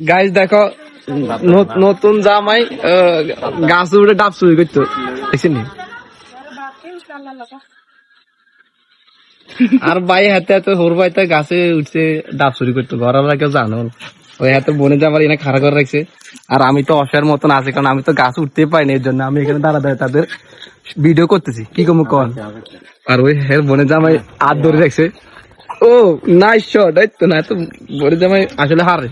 guys দেখো নতুন জামাই গাছ উঠে ডাব চুরি করতো দেখছেন আর ভাই হাতে হাতে হোর ভাই তো গাছে উঠছে ডাব চুরি করতো ঘর আমরা কেউ জানো ওই হাতে বনে যাবার এনে খাড়া করে রাখছে আর আমি তো অসার মতন আছে কারণ আমি তো গাছ উঠতে পাইনি এর জন্য আমি এখানে দাঁড়া দাঁড়িয়ে তাদের ভিডিও করতেছি কি কম কন আর ওই হের বনে জামাই হাত ধরে রাখছে ও নাইস শট এই তো না তো বনে জামাই আসলে হারে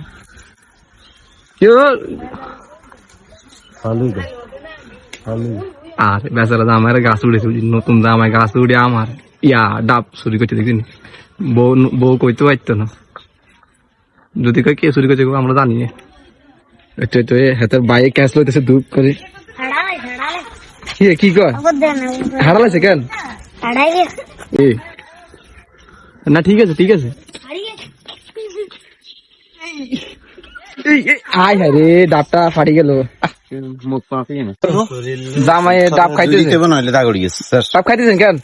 আর বেচারা জামাই গাছ উড়েছে নতুন জামাই গাছ উড়ে আমার ইয়া ডাব চুরি করতে দেখিনি বউ কইতে পারতো না যদি কে চুরি করছে আমরা জানি হাতের বাইরে ক্যাশ লইতেছে দুপ করে কি কয় হারালাইছে কেন না ঠিক আছে আয় হ্যাঁ রে ডাবটা ফাটি গেল জামাই ডাব খাইতেছে ডাব খাইতেছেন কেন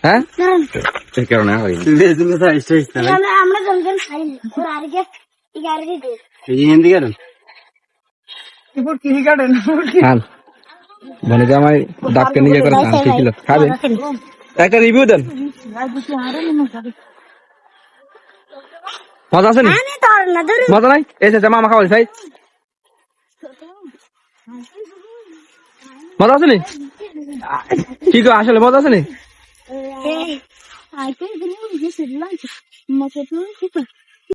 হ্যাঁ মানে জামাই ডাবকে নিজে করে খাবে একটা রিভিউ দেন মজা আছে নি মজা নাই এসে মামা খাওয়াই ভাই মজা আছে নি কি গো আসলে মজা আছে নি